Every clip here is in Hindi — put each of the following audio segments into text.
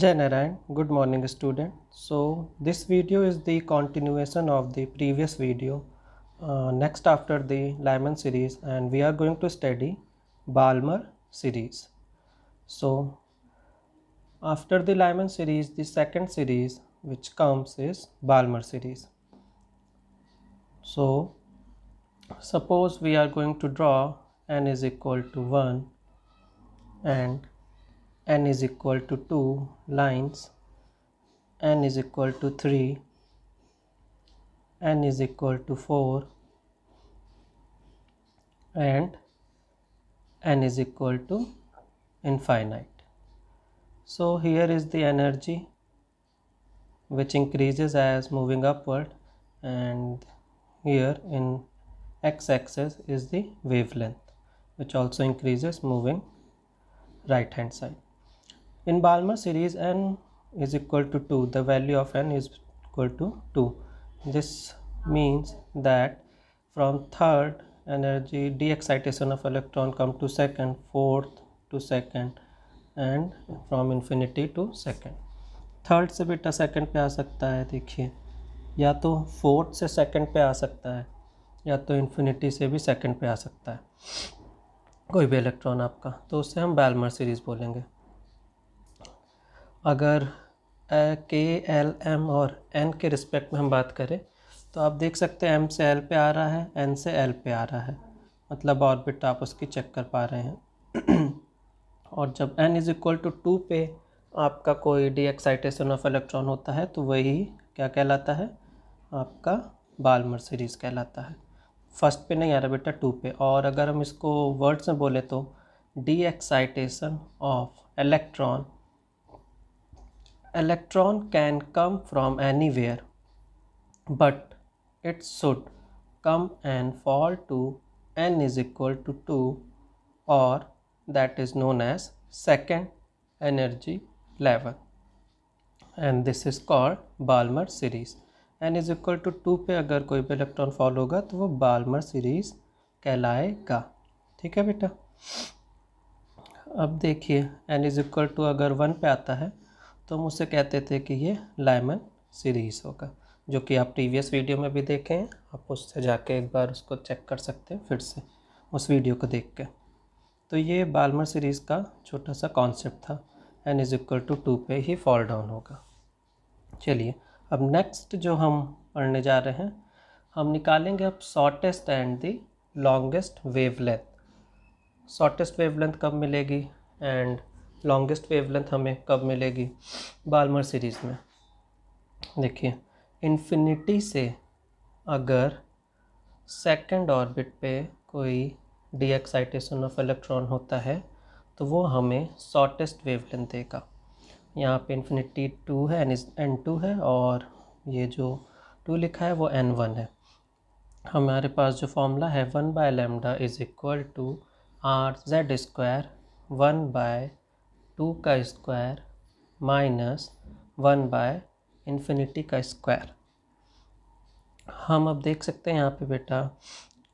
Jai Narayan, good morning student. So this video is the continuation of the previous video next after the Lyman series, and we are going to study Balmer series. So after the Lyman series, the second series which comes is Balmer series. So suppose we are going to draw n is equal to 1 and n is equal to 2 lines, n is equal to 3, n is equal to 4 and n is equal to infinite. So here is the energy which increases as moving upward, and here in x-axis is the wavelength which also increases moving right hand side. In Balmer series, n is equal to 2, the value of n is equal to 2. This means that from third energy de-excitation of electron come to second, fourth to second and from infinity to second. Third से बेटा सेकंड पे आ सकता है, देखिए, या तो फोर्थ से सेकंड पे आ सकता है या तो इन्फिनिटी से भी सेकंड पे आ सकता है कोई भी इलेक्ट्रॉन आपका, तो उससे हम बाल्मर सीरीज़ बोलेंगे. अगर के एल एम और एन के रिस्पेक्ट में हम बात करें तो आप देख सकते हैं m से l पे आ रहा है, n से l पे आ रहा है, मतलब ऑर्बिट आप उसकी चेक कर पा रहे हैं. और जब n इज इक्वल टू 2 पे आपका कोई डी एक्साइटेशन ऑफ इलेक्ट्रॉन होता है तो वही क्या कहलाता है, आपका बाल्मर सीरीज़ कहलाता है. फर्स्ट पे नहीं आ रहा बेटा, 2 पे. और अगर हम इसको वर्ड्स में बोले तो D excitation of electron can come from anywhere, but it should come and fall to n is equal to 2, or that is known as second energy level, and this is called Balmer series. n is equal to 2 पे अगर कोई भी इलेक्ट्रॉन फॉल होगा तो वो बाल्मर सीरीज़ कहलाएगा. ठीक है बेटा. अब देखिए n इज इक्वल टू अगर 1 पे आता है तो हम उससे कहते थे कि ये लाइमन सीरीज़ होगा, जो कि आप प्रीवियस वीडियो में भी देखे हैं. आप उससे जाके एक बार उसको चेक कर सकते हैं फिर से उस वीडियो को देख के. तो ये बाल्मर सीरीज़ का छोटा सा कॉन्सेप्ट था. n इज इक्वल टू 2 पे ही फॉल डाउन होगा. चलिए अब नेक्स्ट जो हम पढ़ने जा रहे हैं, हम निकालेंगे अब shortest and the longest wavelength. Shortest wavelength कब मिलेगी एंड लॉन्गेस्ट वेवलेंथ हमें कब मिलेगी बाल्मर सीरीज़ में. देखिए, इन्फिनिटी से अगर सेकंड ऑर्बिट पे कोई डी एक्साइटेशन ऑफ इलेक्ट्रॉन होता है तो वो हमें शॉर्टेस्ट वेवलेंथ देगा. यहाँ पे इन्फिनिटी 2 है, n2 है, और ये जो 2 लिखा है वो n1 है. हमारे पास जो फॉर्मूला है 1 by lambda is equal to R Z square 1 by 2 का स्क्वायर माइनस 1 बाय इन्फिनिटी का स्क्वायर. हम अब देख सकते हैं यहाँ पे बेटा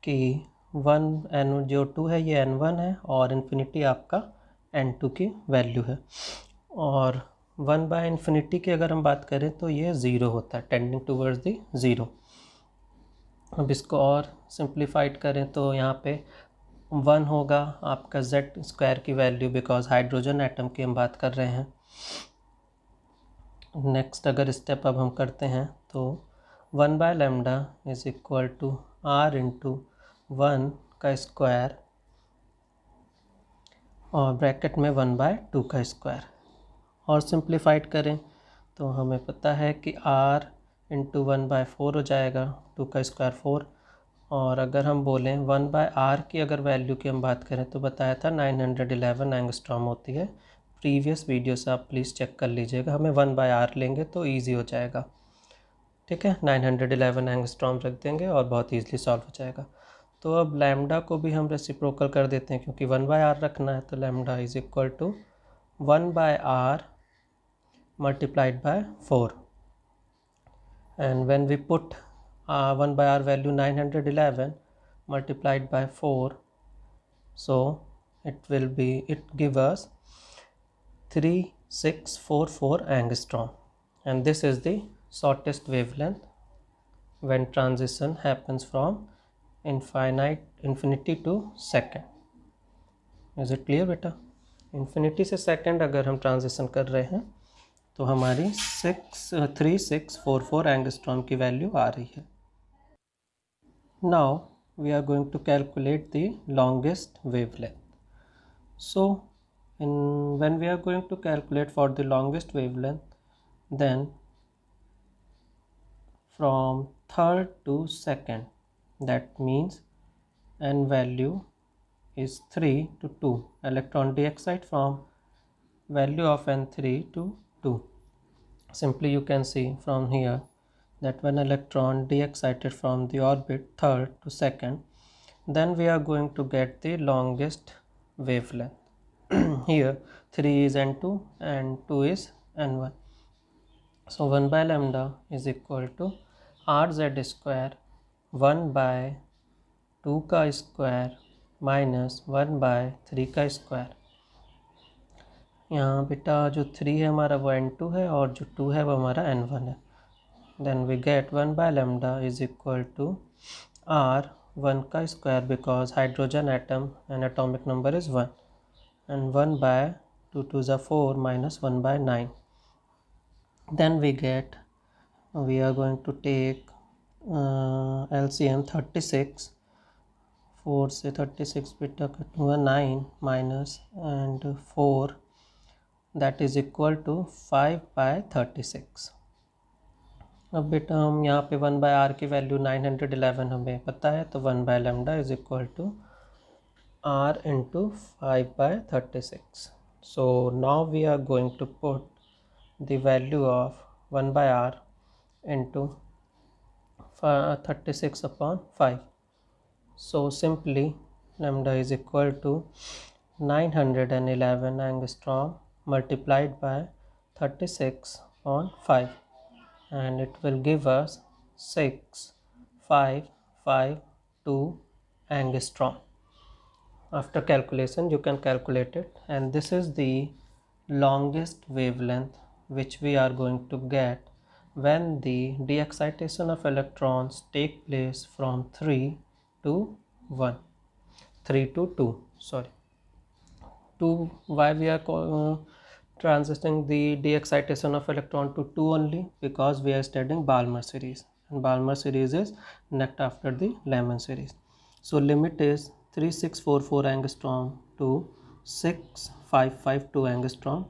कि 1 जो 2 है ये n1 है और इन्फिनिटी आपका n2 की वैल्यू है. और 1 बाय इन्फिनिटी की अगर हम बात करें तो ये 0 होता है, टेंडिंग टूवर्ड्स दी 0. अब इसको और सिंप्लीफाइड करें तो यहाँ पे 1 होगा आपका जेड स्क्वायर की वैल्यू, बिकॉज हाइड्रोजन एटम की हम बात कर रहे हैं. नेक्स्ट अगर स्टेप अब हम करते हैं तो 1 by lambda is equal to R into 1 का स्क्वायर और ब्रैकेट में 1 बाय 2 का स्क्वायर. और सिंप्लीफाइड करें तो हमें पता है कि r इंटू 1 बाय 4 हो जाएगा, 2 का स्क्वायर 4. और अगर हम बोलें 1 बाय r की अगर वैल्यू की हम बात करें तो बताया था 911 एंगस्ट्रॉम होती है. प्रीवियस वीडियो से आप प्लीज़ चेक कर लीजिएगा. हमें 1 बाय r लेंगे तो ईजी हो जाएगा. ठीक है, 911 एंगस्ट्रॉम रख देंगे और बहुत ईजिली सॉल्व हो जाएगा. तो अब लैम्डा को भी हम रेसिप्रोकल कर देते हैं क्योंकि 1 बाय r रखना है, तो lambda is equal to 1 by r multiplied by 4, and when we put 1 by r value 911 multiplied by 4, so it give us 644 angstrom, and this is the shortest wavelength when transition happens from infinity to second. Is it clear बेटा? इन्फिनिटी से सेकंड अगर हम ट्रांजिशन कर रहे हैं तो हमारी 3644 एंगस्ट्रॉम की वैल्यू आ रही है. Now we are going to calculate the longest wavelength. So when we are going to calculate for the longest wavelength, then from third to second, that means n value is 3 to 2. Electron de-excite from value of n3 to 2. Simply you can see from here that when electron de-excited from the orbit third to second, then we are going to get the longest wavelength. Here 3 is n2 and 2 is n1. So 1 by lambda is equal to rz square 1 by 2 का स्क्वायर माइनस 1 बाय 3 का स्क्वायर. यहाँ बेटा जो 3 है हमारा वो n2 है और जो 2 है वो हमारा n1 है. Then we get 1 by lambda is equal to r 1 का square because hydrogen atom and atomic number is 1 and 1 by 2 to the 4 minus 1 by 9. Then we are going to take LCM 36. 4 से 36 बेटा कटूँगा 9 minus and 4 that is equal to 5 by 36. अब बेटा हम यहाँ पे 1 बाय आर की वैल्यू 911 हमें पता है, तो 1 by lambda is equal to r into 5 by 36. So now we are going to put the value of 1 by r into 36 upon 5. So simply lambda is equal to 911 angstrom multiplied by 36 on 5, and it will give us 6552 angstrom. After calculation you can calculate it, and this is the longest wavelength which we are going to get when the de-excitation of electrons take place from 3 to 2. Why we are transitioning the de-excitation of electron to 2 only? Because we are studying Balmer series, and Balmer series is next after the Lyman series. So limit is 3644 angstrom to 6552 angstrom,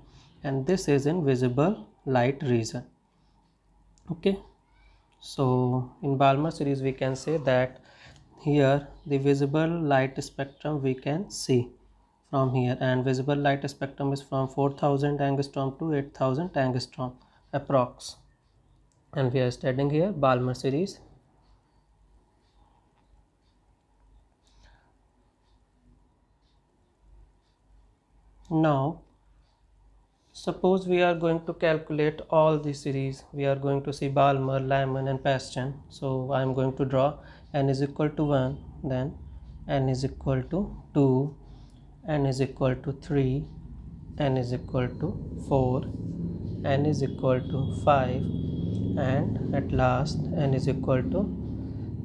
and this is in visible light region. Okay, so in Balmer series we can say that here the visible light spectrum we can see from here, and visible light spectrum is from 4000 angstrom to 8000 angstrom approx, and we are studying here Balmer series. Now suppose we are going to calculate all the series. We are going to see Balmer, Lyman and Paschen. So I am going to draw n is equal to 1, then n is equal to 2, n is equal to 3, n is equal to 4, n is equal to 5, and at last n is equal to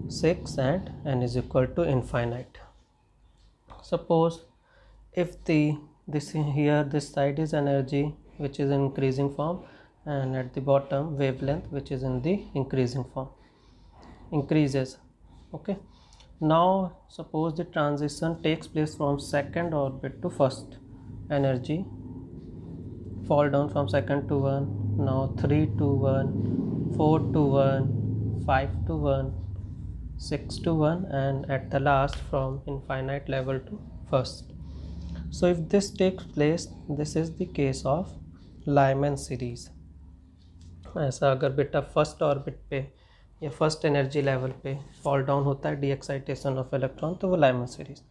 6, and n is equal to infinite. Suppose if this side is energy which is in increasing form, and at the bottom wavelength which is in the increasing form, increases. Okay, now suppose the transition takes place from second orbit to first. Energy fall down from second to 1, now 3 to 1, 4 to 1, 5 to 1, 6 to 1, and at the last from infinite level to first. So if this takes place, this is the case of Lyman series. ऐसा अगर बेटा फर्स्ट ऑर्बिट पे या फर्स्ट एनर्जी लेवल पे फॉल डाउन होता है डी एक्साइटेशन ऑफ इलेक्ट्रॉन, तो वो लाइमन सीरीज.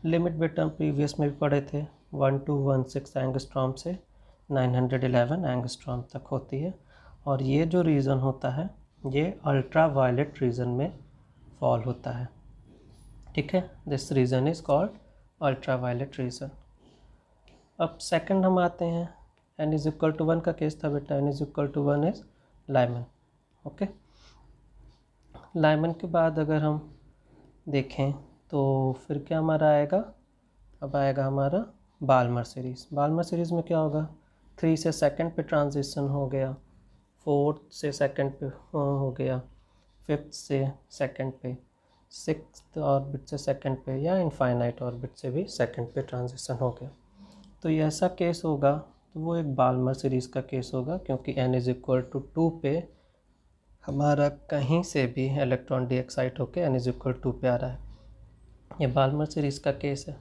लिमिट बेटा हम प्रीवियस में भी पढ़े थे 1216 एंगस्ट्रॉम से 911 एंगस्ट्रॉम तक होती है, और ये जो रीजन होता है ये अल्ट्रा वायलेट रीजन में फॉल होता है. ठीक है, this region is called ultra violet region. अब सेकंड हम आते हैं n इज इक्वल टू 1 का केस था बेटा, n is equal to 1 is Lyman. Okay, Lyman के बाद अगर हम देखें तो फिर क्या हमारा आएगा, अब आएगा हमारा बाल्मर सीरीज़। बाल्मर सीरीज़ में क्या होगा, 3 से सेकंड पे ट्रांजिशन हो गया, 4th से सेकंड पे हो गया, 5th से सेकंड पे, 6th ऑर्बिट से सेकंड पे, या इनफाइनाइट ऑर्बिट से भी सेकंड पे ट्रांजिशन हो गया। तो ये ऐसा केस होगा तो वो एक बाल्मर सीरीज़ का केस होगा, क्योंकि n इज इक्वल टू 2 पे हमारा कहीं से भी इलेक्ट्रॉन डी एक्साइट होकर n इज इक्वल 2 पे आ रहा है। ये बाल्मर सीरीज़ का केस है।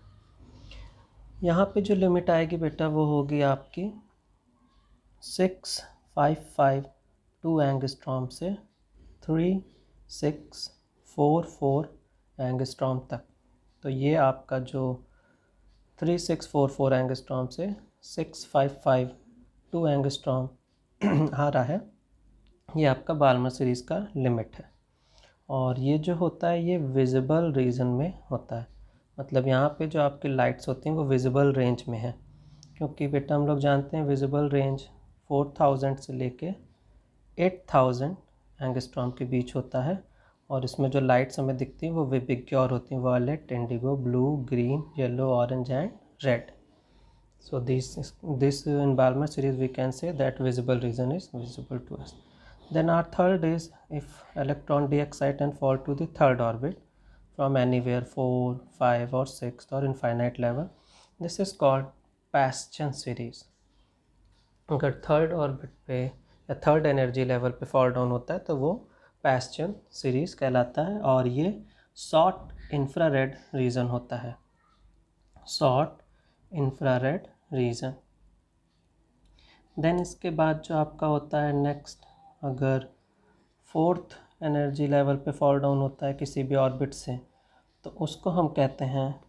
यहाँ पे जो लिमिट आएगी बेटा वो होगी आपकी 6,552 एंगस्ट्रॉम से 3,644 एंगस्ट्रॉम तक। तो ये आपका जो 3,644 एंगस्ट्रॉम से 6,552 एंगस्ट्रॉम आ रहा है, ये आपका बाल्मर सीरीज़ का लिमिट है। और ये जो होता है ये विजिबल रीजन में होता है, मतलब यहाँ पे जो आपकी लाइट्स होती हैं वो विजिबल रेंज में है, क्योंकि बेटा हम लोग जानते हैं विजिबल रेंज 4000 से लेके 8000 एंगस्ट्रॉम के बीच होता है। और इसमें जो लाइट्स हमें दिखती हैं वो विबिग्योर होती हैं, violet, indigo, blue, green, yellow, orange and red. So this in Balmer series we can say that visible region is visible to us. Then our third is if electron d excite and fall to the third orbit from anywhere 4, 5 or 6 or infinite level, this is called Paschen series. अगर थर्ड ऑर्बिट पे या थर्ड एनर्जी लेवल पे फॉल डाउन होता है तो वो Paschen सीरीज़ कहलाता है, और ये शॉर्ट इंफ्रारेड रीजन होता है, शॉर्ट इंफ्रारेड रीजन। देन इसके बाद जो आपका होता है नेक्स्ट, अगर फोर्थ एनर्जी लेवल पे फॉल डाउन होता है किसी भी ऑर्बिट से तो उसको हम कहते हैं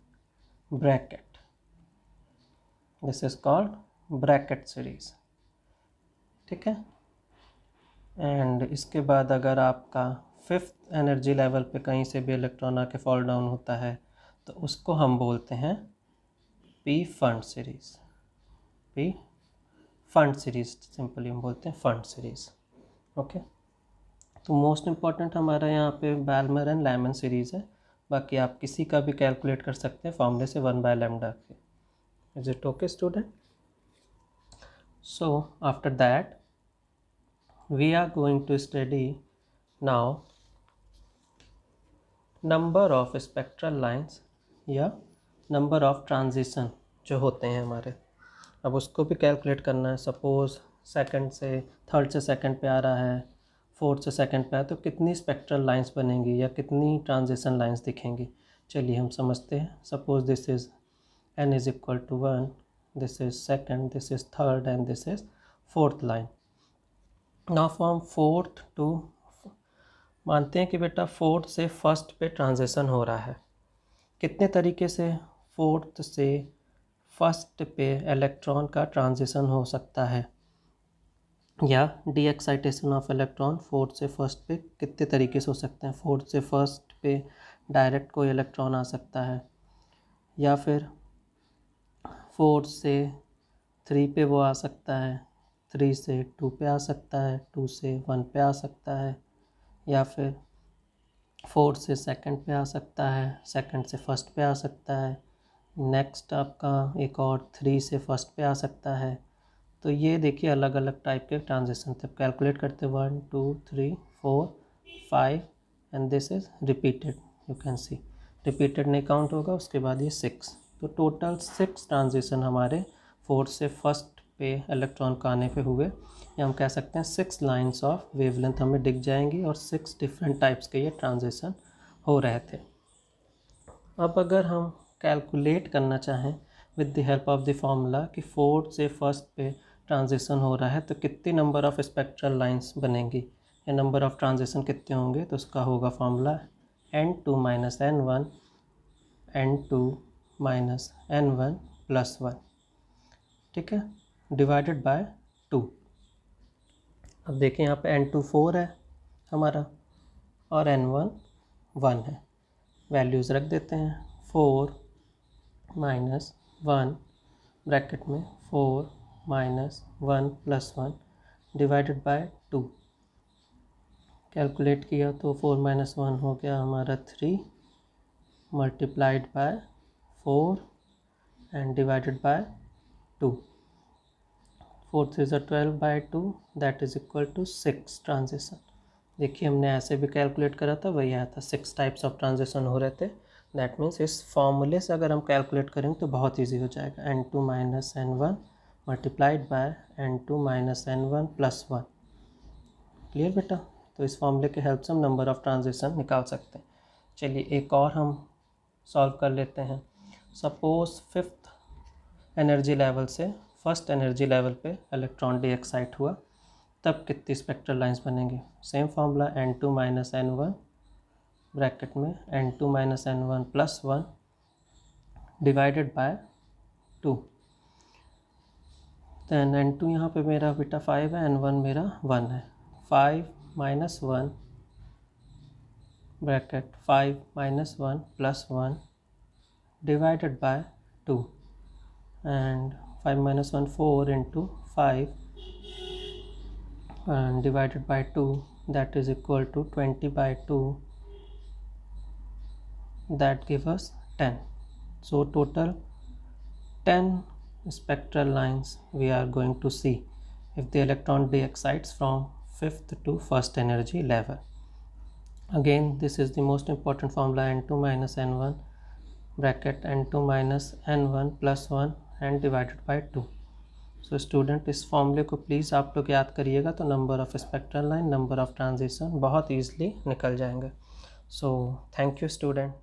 bracket. This is called Brackett series, ठीक है। एंड इसके बाद अगर आपका फिफ्थ एनर्जी लेवल पे कहीं से भी इलेक्ट्रॉन आके फॉल डाउन होता है तो उसको हम बोलते हैं P fund series. P fund series simply हम बोलते हैं फंड सीरीज़। ओके, तो मोस्ट इम्पॉर्टेंट हमारा यहाँ पे बाल्मर एंड लाइमन सीरीज़ है, बाकी आप किसी का भी कैलकुलेट कर सकते हैं फॉर्मूले से 1/λ के। Is it okay student? So after that we are going to study now number of spectral lines या नंबर ऑफ ट्रांजिशन जो होते हैं हमारे, अब उसको भी कैलकुलेट करना है। सपोज़ सेकंड से थर्ड से सेकंड पे आ रहा है, फोर्थ से सेकंड पे आया तो कितनी स्पेक्ट्रल लाइंस बनेंगी या कितनी ट्रांजिशन लाइंस दिखेंगी। चलिए हम समझते हैं। Suppose this is n is equal to 1, this is second, this is third and this is fourth line. Now from fourth to, मानते हैं कि बेटा फोर्थ से फर्स्ट पे ट्रांजिशन हो रहा है। कितने तरीके से फोर्थ से फर्स्ट पे इलेक्ट्रॉन का ट्रांजिशन हो सकता है, या D excitation of electron fourth से फर्स्ट पे कितने तरीके से हो सकते हैं। फोर्थ से फर्स्ट पे डायरेक्ट कोई इलेक्ट्रॉन आ सकता है, या फिर फोर्थ से 3 पे वो आ सकता है, 3 से 2 पे आ सकता है, 2 से 1 पे आ सकता है, या फिर फोर्थ से सेकंड पे आ सकता है, सेकंड से फर्स्ट पे आ सकता है, नेक्स्ट आपका एक और 3 से फर्स्ट पे आ सकता है। तो ये देखिए अलग अलग टाइप के ट्रांजिशन थे। कैलकुलेट करते 1 2 3 4 5 and this is repeated, you can see repeated नहीं काउंट होगा, उसके बाद ये 6। तो टोटल 6 ट्रांजिशन हमारे फोर्थ से फर्स्ट पे इलेक्ट्रॉन का आने पे हुए, या हम कह सकते हैं 6 लाइन्स ऑफ वेवलेंथ हमें दिख जाएंगी और 6 डिफरेंट टाइप्स के ये ट्रांजिशन हो रहे थे। अब अगर हम कैलकुलेट करना चाहें with the help of the formula कि फोर्थ से फर्स्ट पे ट्रांजिशन हो रहा है तो कितनी नंबर ऑफ स्पेक्ट्रल लाइंस बनेंगी या नंबर ऑफ ट्रांजिशन कितने होंगे, तो उसका होगा formula n2 - n1 n2 - n1 + 1, ठीक है, डिवाइडेड बाय 2। अब देखें यहाँ पे n2 4 है हमारा और n1 1 है। वैल्यूज़ रख देते हैं, 4 - 1 ब्रैकेट में 4 minus 1 plus 1 divided by 2। Calculate किया तो 4 माइनस 1 हो गया हमारा 3 multiplied by 4 and divided by 2। 4 3 ज़ा 12 by 2 that is equal to 6 transition. देखिए हमने ऐसे भी कैलकुलेट करा था, वही आया था। 6 टाइप्स ऑफ ट्रांजिशन हो रहे थे। दैट मीन्स इस फॉर्मूले से अगर हम कैलकुलेट करेंगे तो बहुत ईजी हो जाएगा। n2 minus n1 multiplied by n2 minus n1 plus 1। Clear बेटा? तो इस फॉर्मूले के हेल्प से हम नंबर ऑफ़ ट्रांजिशन निकाल सकते हैं। चलिए एक और हम सॉल्व कर लेते हैं। सपोज 5th एनर्जी लेवल से 1st एनर्जी लेवल पे इलेक्ट्रॉन डी एक्साइट हुआ, तब कितनी स्पेक्ट्रल लाइंस बनेंगी? Same formula n2 minus n1 bracket में n2 minus n1 plus 1 divided by 2। Then n2 यहाँ पे मेरा बेटा 5 है, n1 मेरा 1 है। 5 minus 1 bracket 5 minus 1 plus 1 divided by 2 and 5 minus 1 4 into 5 and divided by 2 that is equal to 20 by 2 that give us 10. So total 10 spectral lines we are going to see if the electron de excites from 5th to 1st energy level. Again this is the most important formula, n2 minus n1 bracket n2 minus n1 plus 1 and divided by 2. So student इस फॉर्मूले को प्लीज़ आप लोग याद करिएगा, तो number of spectral line, number of transition बहुत ईजिली निकल जाएंगे। So thank you student.